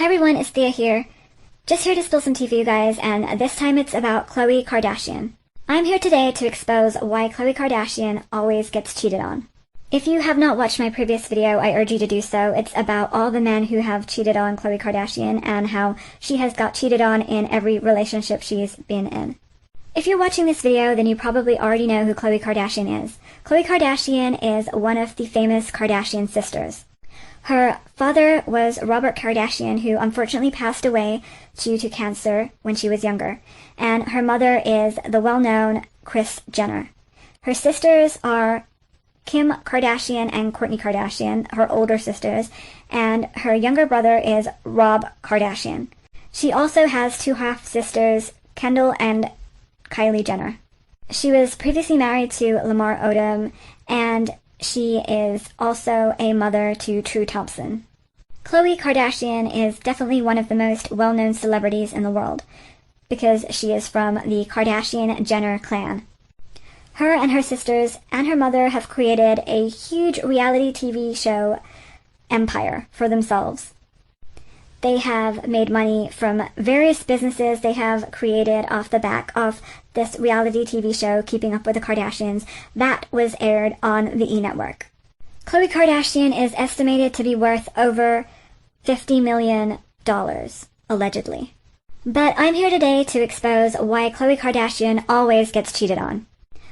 Hi everyone, it's Thea here. Just here to spill some tea for you guys, and this time it's about Khloe Kardashian. I'm here today to expose why Khloe Kardashian always gets cheated on. If you have not watched my previous video, I urge you to do so. It's about all the men who have cheated on Khloe Kardashian and how she has got cheated on in every relationship she's been in. If you're watching this video, then you probably already know who Khloe Kardashian is. Khloe Kardashian is one of the famous Kardashian sisters. Her father was Robert Kardashian, who unfortunately passed away due to cancer when she was younger, and her mother is the well-known Kris Jenner. Her sisters are Kim Kardashian and Kourtney Kardashian, her older sisters, and her younger brother is Rob Kardashian. She also has two half-sisters, Kendall and Kylie Jenner. She was previously married to Lamar Odom, and she is also a mother to Tristan Thompson. Khloe Kardashian is definitely one of the most well-known celebrities in the world because she is from the Kardashian-Jenner clan. Her and her sisters and her mother have created a huge reality TV show empire for themselves. They have made money from various businesses they have created off the back of this reality TV show, Keeping Up with the Kardashians, that was aired on the E! Network. Khloe Kardashian is estimated to be worth over $50 million, allegedly. But I'm here today to expose why Khloe Kardashian always gets cheated on.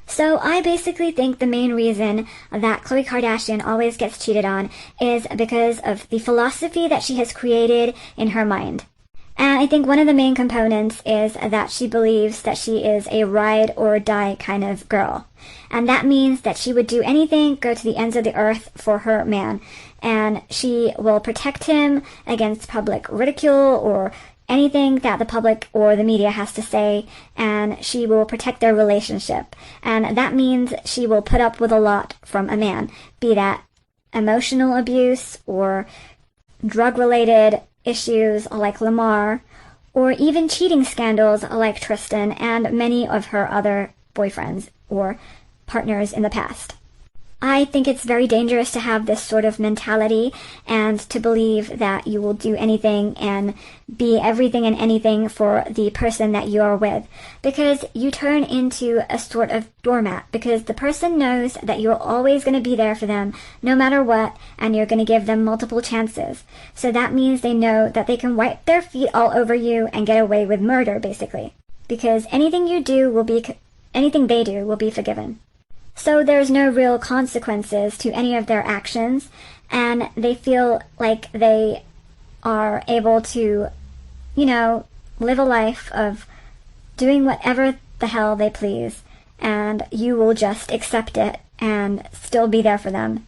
So I basically think the main reason that Khloe Kardashian always gets cheated on is because of the philosophy that she has created in her mind. And I think one of the main components is that she believes that she is a ride or die kind of girl. And that means that she would do anything, go to the ends of the earth for her man. And she will protect him against public ridicule or anything that the public or the media has to say, and she will protect their relationship. And that means she will put up with a lot from a man, be that emotional abuse or drug-related issues like Lamar, or even cheating scandals like Tristan and many of her other boyfriends or partners in the past. I think it's very dangerous to have this sort of mentality and to believe that you will do anything and be everything and anything for the person that you are with, because you turn into a sort of doormat, because the person knows that you're always going to be there for them no matter what, and you're going to give them multiple chances. So that means they know that they can wipe their feet all over you and get away with murder, basically, because anything they do will be forgiven. So there's no real consequences to any of their actions, and they feel like they are able to, live a life of doing whatever the hell they please, and you will just accept it and still be there for them.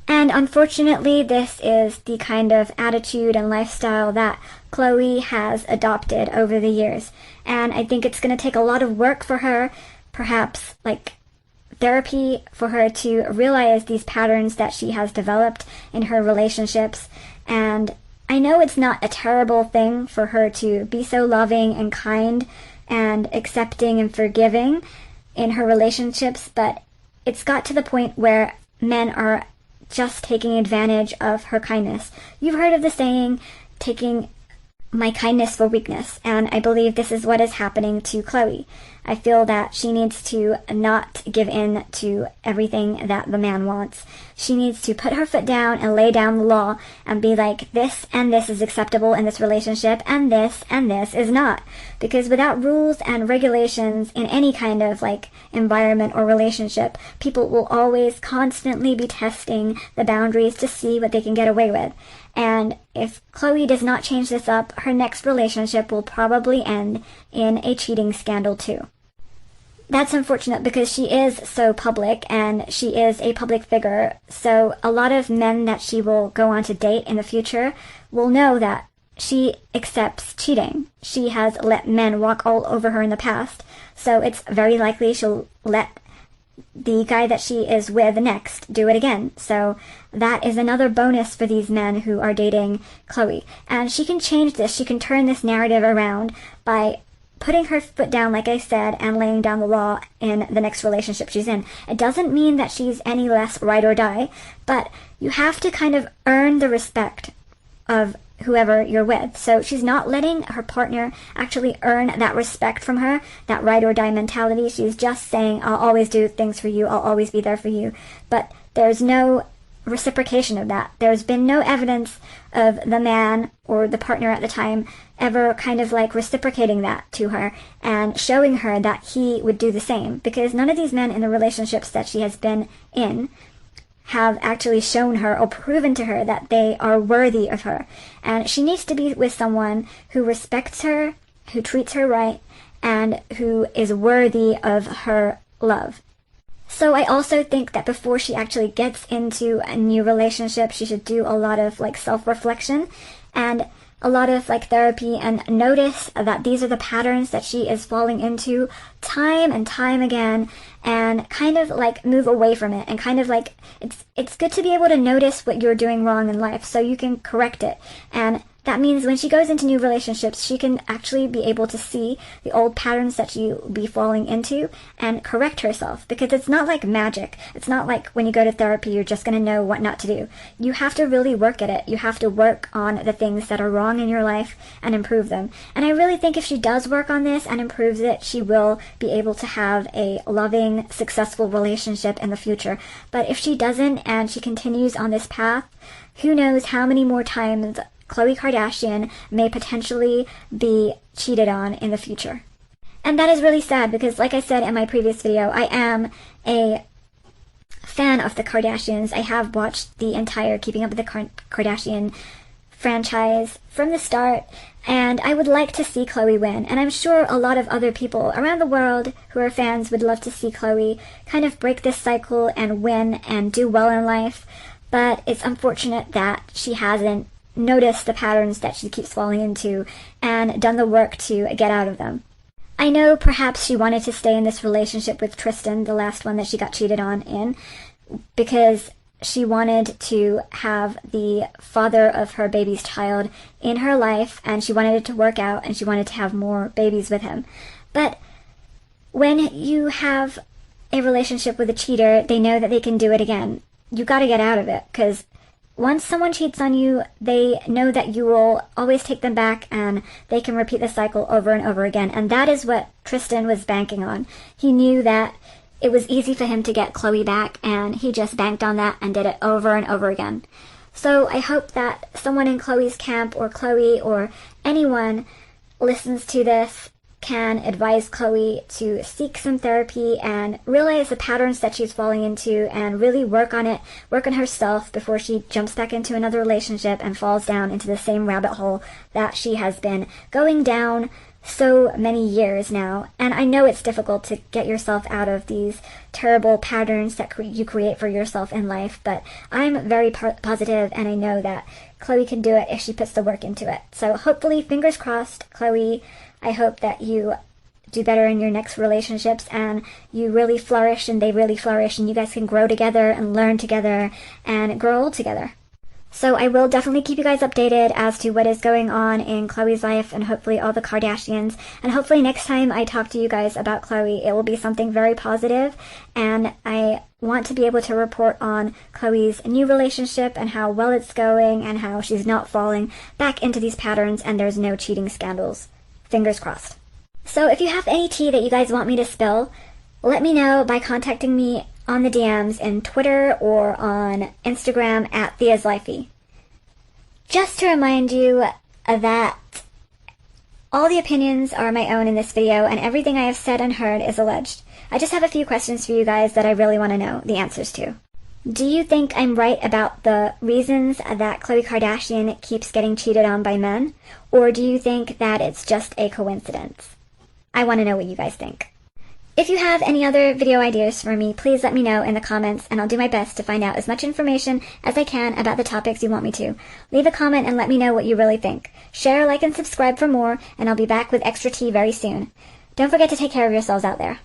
And unfortunately, this is the kind of attitude and lifestyle that Khloe has adopted over the years, and I think it's going to take a lot of work for her, perhaps therapy, for her to realize these patterns that she has developed in her relationships. And I know it's not a terrible thing for her to be so loving and kind and accepting and forgiving in her relationships, but it's got to the point where men are just taking advantage of her kindness. You've heard of the saying, taking my kindness for weakness, and I believe this is what is happening to Khloe. I feel that she needs to not give in to everything that the man wants. She needs to put her foot down and lay down the law and be like, this and this is acceptable in this relationship, and this is not. Because without rules and regulations in any kind of environment or relationship, people will always constantly be testing the boundaries to see what they can get away with. And if Khloe does not change this up, her next relationship will probably end in a cheating scandal too. That's unfortunate because she is so public and she is a public figure, so a lot of men that she will go on to date in the future will know that she accepts cheating. She has let men walk all over her in the past, so it's very likely she'll let the guy that she is with next do it again. So that is another bonus for these men who are dating Khloe. And she can change this, she can turn this narrative around by putting her foot down, like I said, and laying down the law in the next relationship she's in. It doesn't mean that she's any less ride or die, but you have to kind of earn the respect of whoever you're with. So she's not letting her partner actually earn that respect from her, that ride or die mentality. She's just saying, I'll always do things for you, I'll always be there for you. But there's no reciprocation of that. There's been no evidence of the man or the partner at the time ever kind of like reciprocating that to her and showing her that he would do the same, because none of these men in the relationships that she has been in have actually shown her or proven to her that they are worthy of her. And she needs to be with someone who respects her, who treats her right, and who is worthy of her love. So I also think that before she actually gets into a new relationship, she should do a lot of like self-reflection and a lot of like therapy, and notice that these are the patterns that she is falling into time and time again, and kind of like move away from it, and kind of like it's good to be able to notice what you're doing wrong in life so you can correct it. And that means when she goes into new relationships, she can actually be able to see the old patterns that she'll be falling into and correct herself. Because it's not like magic. It's not like when you go to therapy, you're just going to know what not to do. You have to really work at it. You have to work on the things that are wrong in your life and improve them. And I really think if she does work on this and improves it, she will be able to have a loving, successful relationship in the future. But if she doesn't and she continues on this path, who knows how many more times Khloe Kardashian may potentially be cheated on in the future. And that is really sad because, like I said in my previous video, I am a fan of the Kardashians. I have watched the entire Keeping Up with the Kardashian franchise from the start, and I would like to see Khloe win. And I'm sure a lot of other people around the world who are fans would love to see Khloe kind of break this cycle and win and do well in life. But it's unfortunate that she hasn't noticed the patterns that she keeps falling into and done the work to get out of them. I know perhaps she wanted to stay in this relationship with Tristan, the last one that she got cheated on in, because she wanted to have the father of her baby's child in her life, and she wanted it to work out, and she wanted to have more babies with him. But when you have a relationship with a cheater, they know that they can do it again. You gotta get out of it, because once someone cheats on you, they know that you will always take them back, and they can repeat the cycle over and over again. And that is what Tristan was banking on. He knew that it was easy for him to get Khloe back, and he just banked on that and did it over and over again. So I hope that someone in Khloe's camp, or Khloe, or anyone listens to this, can advise Khloe to seek some therapy and realize the patterns that she's falling into, and really work on it, work on herself before she jumps back into another relationship and falls down into the same rabbit hole that she has been going down so many years now. And I know it's difficult to get yourself out of these terrible patterns that you create for yourself in life, but I'm very positive, and I know that Khloe can do it if she puts the work into it. So hopefully, fingers crossed, Khloe, I hope that you do better in your next relationships, and you really flourish and they really flourish, and you guys can grow together and learn together and grow old together. So I will definitely keep you guys updated as to what is going on in Khloe's life, and hopefully all the Kardashians. And hopefully next time I talk to you guys about Khloe, it will be something very positive, and I want to be able to report on Khloe's new relationship and how well it's going and how she's not falling back into these patterns and there's no cheating scandals. Fingers crossed. So if you have any tea that you guys want me to spill, let me know by contacting me on the DMs in Twitter or on Instagram at TheaSLifey. Just to remind you that all the opinions are my own in this video, and everything I have said and heard is alleged. I just have a few questions for you guys that I really want to know the answers to. Do you think I'm right about the reasons that Khloe Kardashian keeps getting cheated on by men? Or do you think that it's just a coincidence? I want to know what you guys think. If you have any other video ideas for me, please let me know in the comments, and I'll do my best to find out as much information as I can about the topics you want me to. Leave a comment and let me know what you really think. Share, like, and subscribe for more, and I'll be back with extra tea very soon. Don't forget to take care of yourselves out there.